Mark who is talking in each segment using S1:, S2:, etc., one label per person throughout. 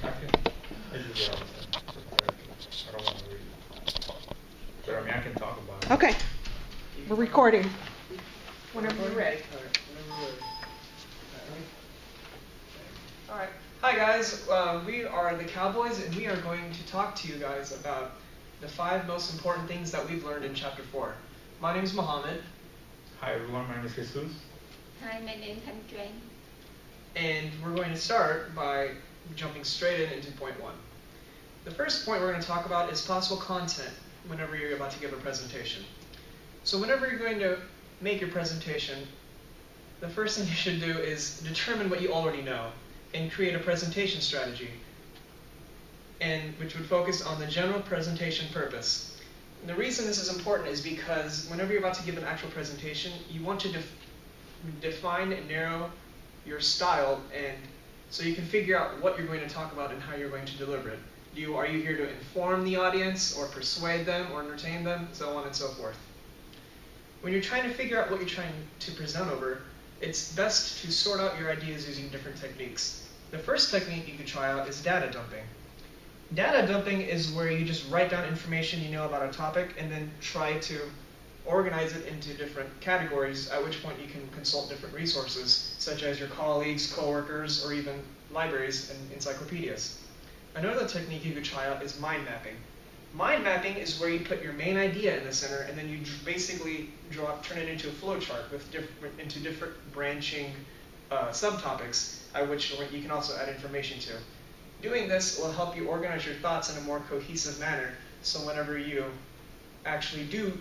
S1: This is what I don't want to read it. But I mean, I can talk about it.
S2: Okay. We're recording. Whenever you're ready.
S3: Alright. Hi guys, we are the Cowboys and we are going to talk to you guys about the 5 most important things that we've learned in Chapter 4. My name is Mohammed.
S1: Hi everyone, my name is Jesus.
S4: Hi, my name is Thanh Truyen.
S3: And we're going to start by jumping straight into point 1. The first point we're going to talk about is possible content whenever you're about to give a presentation. So whenever you're going to make your presentation, the first thing you should do is determine what you already know and create a presentation strategy, and which would focus on the general presentation purpose. And the reason this is important is because whenever you're about to give an actual presentation, you want to define and narrow your style, and so you can figure out what you're going to talk about and how you're going to deliver it. Are you here to inform the audience, or persuade them, or entertain them, so on and so forth. When you're trying to figure out what you're trying to present over, it's best to sort out your ideas using different techniques. The first technique you could try out is data dumping. Data dumping is where you just write down information you know about a topic and then try to organize it into different categories, at which point you can consult different resources, such as your colleagues, coworkers, or even libraries and encyclopedias. Another technique you could try out is mind mapping. Mind mapping is where you put your main idea in the center and then you basically turn it into a flowchart with different branching subtopics, at which you can also add information to. Doing this will help you organize your thoughts in a more cohesive manner, so whenever you actually do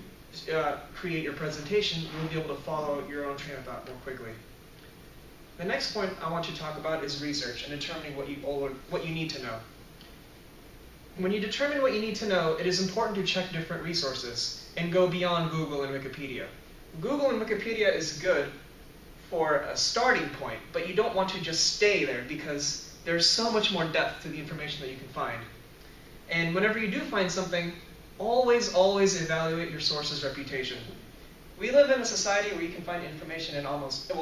S3: create your presentation, you'll be able to follow your own train of thought more quickly. The next point I want you to talk about is research and determining what you need to know. When you determine what you need to know, it is important to check different resources and go beyond Google and Wikipedia. Google and Wikipedia is good for a starting point, but you don't want to just stay there because there's so much more depth to the information that you can find. And whenever you do find something, always evaluate your source's reputation. We live in a society where you can find information almost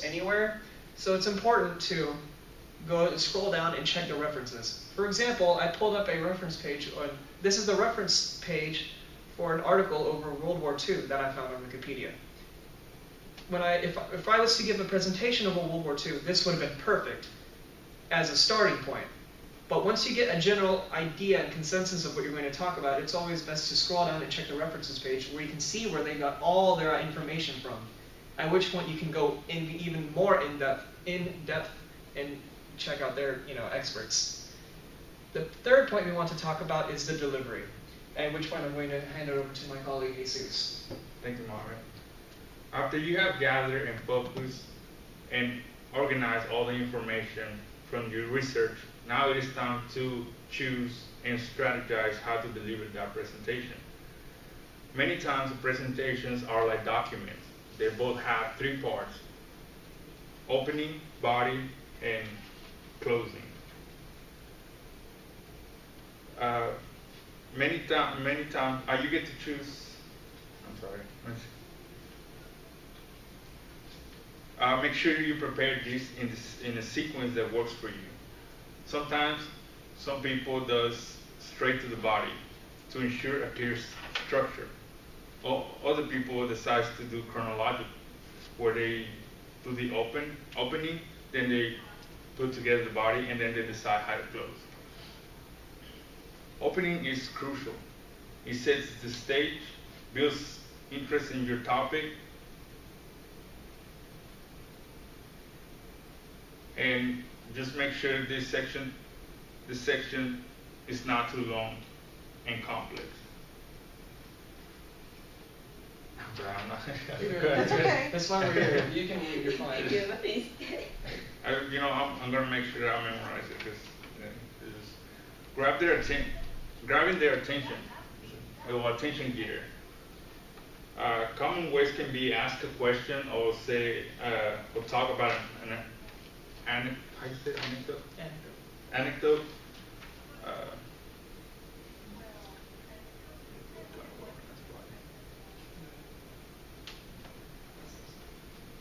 S3: anywhere, so it's important to scroll down and check the references. For example, I pulled up a reference page. This is the reference page for an article over World War II that I found on Wikipedia. If I was to give a presentation of World War II, this would have been perfect as a starting point. But once you get a general idea and consensus of what you're going to talk about, it's always best to scroll down and check the references page where you can see where they got all their information from. At which point you can go even more in depth and check out their experts. The third point we want to talk about is the delivery, at which point I'm going to hand it over to my colleague Jesus.
S1: Thank you, Mohammed. After you have gathered and focused and organized all the information from your research, now it is time to choose and strategize how to deliver that presentation. Many times presentations are like documents. They both have 3 parts: opening, body, and closing. Many times, you get to choose. I'm sorry. Make sure you prepare this in a sequence that works for you. Sometimes, some people does straight to the body to ensure a clear structure. Other people decides to do chronological, where they do the opening, then they put together the body, and then they decide how to close. Opening is crucial. It sets the stage, builds interest in your topic, and just make sure this section is not too long and complex.
S2: That's okay.
S3: That's why we're here. You can eat your fine.
S1: I'm going to make sure I memorize it, because grabbing their attention, or attention getter. Common ways can be ask a question or say, or talk about an anecdote.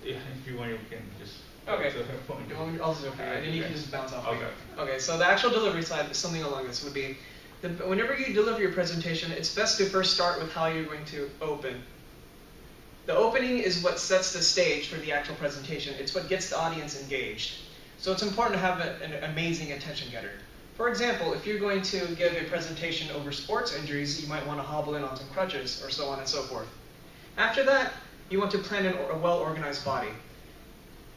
S1: Yeah, if you want, you can just.
S3: Okay.
S1: To her point.
S3: I'll do it for you, and then you can just bounce off me.
S1: Okay.
S3: Okay, so the actual delivery side, something along this would be, whenever you deliver your presentation, it's best to first start with how you're going to open. The opening is what sets the stage for the actual presentation. It's what gets the audience engaged. So it's important to have an amazing attention getter. For example, if you're going to give a presentation over sports injuries, you might want to hobble in on some crutches, or so on and so forth. After that, you want to plan a well-organized body.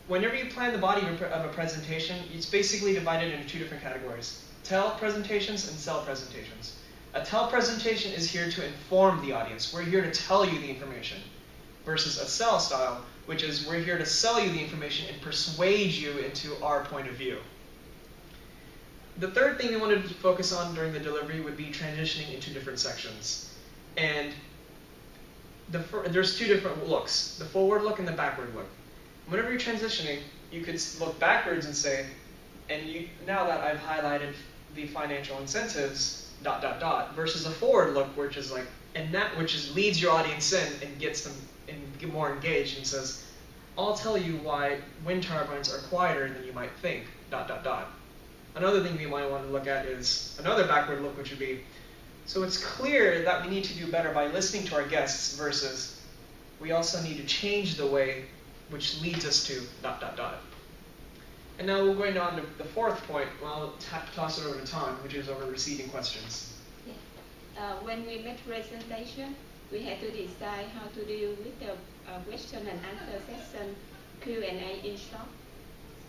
S3: Whenever you plan the body of a presentation, it's basically divided into two different categories: tell presentations and sell presentations. A tell presentation is here to inform the audience. We're here to tell you the information. Versus a sell style, which is we're here to sell you the information and persuade you into our point of view. The third thing we wanted to focus on during the delivery would be transitioning into different sections. And there's two different looks, the forward look and the backward look. Whenever you're transitioning, you could look backwards and say, now that I've highlighted the financial incentives, ... versus a forward look, which is like, leads your audience in and gets them get more engaged and says, I'll tell you why wind turbines are quieter than you might think, ... Another thing we might want to look at is another backward look, which would be, so it's clear that we need to do better by listening to our guests versus we also need to change the way which leads us to ... And now we're going on to the fourth point. Well, I'll toss it over to Tom, which is over receiving questions.
S4: Yeah. When we make presentation, we have to decide how to deal with the question and answer session, Q&A in short.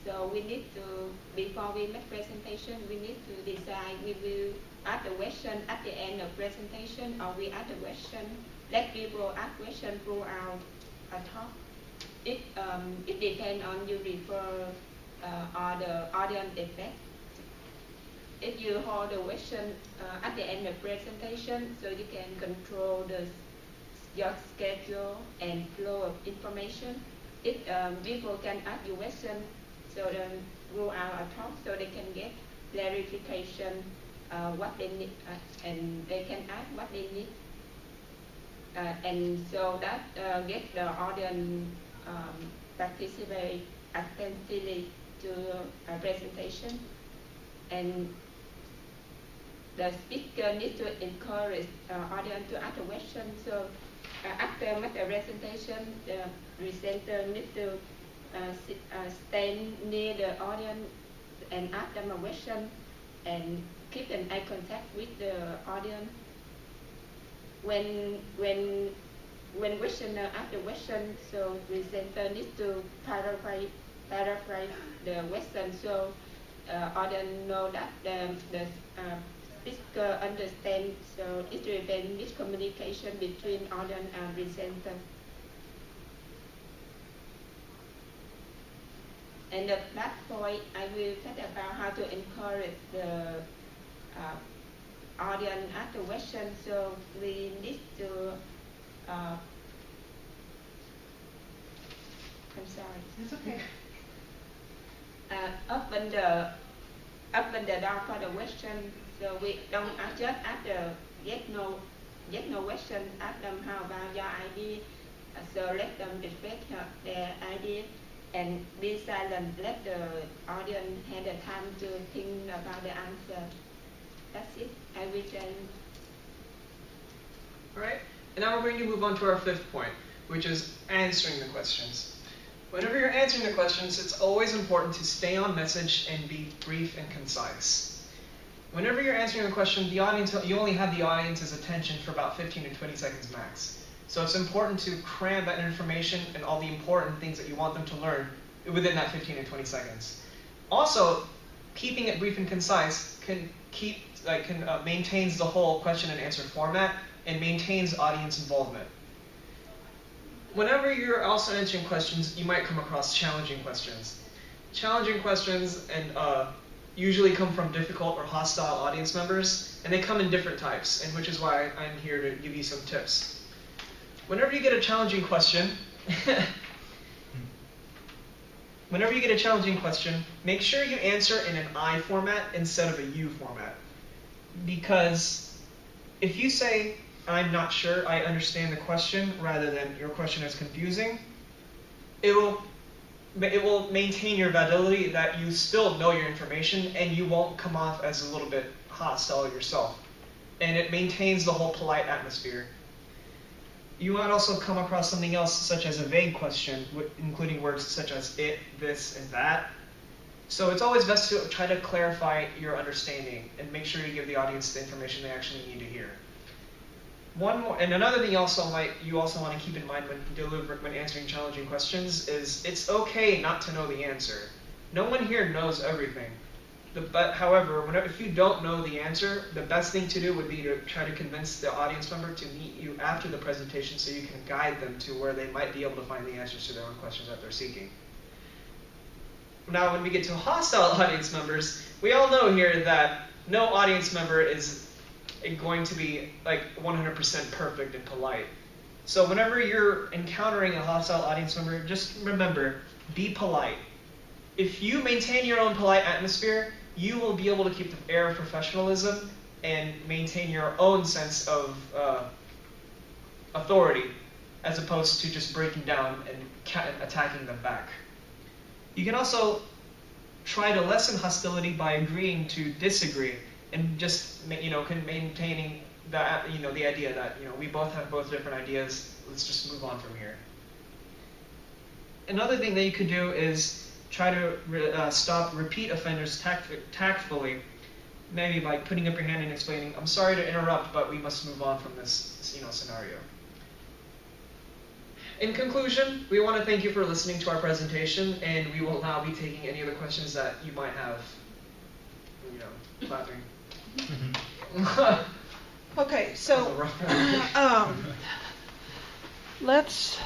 S4: So we need to, before we make presentation, we need to decide we will ask the question at the end of presentation, or we ask the question, let people ask question throughout a talk. It depends on you refer or the audience effect. If you hold the question at the end of presentation, so you can control your schedule and flow of information. If people can ask you question, so then go out a talk, so they can get clarification what they need, and they can ask what they need, and so that get the audience participate attentively to a presentation, and the speaker needs to encourage audience to ask a question. So after make a presentation, the presenter needs to stand near the audience and ask them a question and keep an eye contact with the audience. When questioner asks the question, so presenter needs to paraphrase the question, so audience know that the speaker understands, so it prevents miscommunication between audience and presenter. And the last point, I will talk about how to encourage the audience ask the question. So we need to, I'm sorry.
S3: It's okay.
S4: Open the door for the question. So we don't just ask the yes no question. Ask them how about your idea. So let them express their idea. And be silent, let the audience have the time to think about the answer. That's it. I will tell you.
S3: Alright, and now we're going to move on to our fifth point, which is answering the questions. Whenever you're answering the questions, it's always important to stay on message and be brief and concise. Whenever you're answering a question, the audience, you only have the audience's attention for about 15 to 20 seconds max. So it's important to cram that information and all the important things that you want them to learn within that 15 to 20 seconds. Also, keeping it brief and concise maintains the whole question and answer format and maintains audience involvement. Whenever you're also answering questions, you might come across challenging questions. Challenging questions usually come from difficult or hostile audience members, and they come in different types, and which is why I'm here to give you some tips. Whenever you get a challenging question, make sure you answer in an I format instead of a you format. Because if you say, I'm not sure, I understand the question, rather than your question is confusing, it'll it will maintain your validity that you still know your information and you won't come off as a little bit hostile yourself. And it maintains the whole polite atmosphere. You might also come across something else such as a vague question, including words such as it, this, and that. So it's always best to try to clarify your understanding and make sure you give the audience the information they actually need to hear. One more, and another thing you also want to keep in mind when answering challenging questions is it's okay not to know the answer. No one here knows everything. However, if you don't know the answer, the best thing to do would be to try to convince the audience member to meet you after the presentation so you can guide them to where they might be able to find the answers to their own questions that they're seeking. Now, when we get to hostile audience members, we all know here that no audience member is going to be like 100% perfect and polite. So whenever you're encountering a hostile audience member, just remember, be polite. If you maintain your own polite atmosphere, you will be able to keep the air of professionalism and maintain your own sense of authority, as opposed to just breaking down and attacking them back. You can also try to lessen hostility by agreeing to disagree and just maintaining the idea that we both have different ideas. Let's just move on from here. Another thing that you could do is try to stop repeat offenders tactfully, maybe by putting up your hand and explaining, "I'm sorry to interrupt, but we must move on from this scenario." In conclusion, we want to thank you for listening to our presentation, and we will now be taking any other questions that you might have. Clapping.
S2: Okay, so let's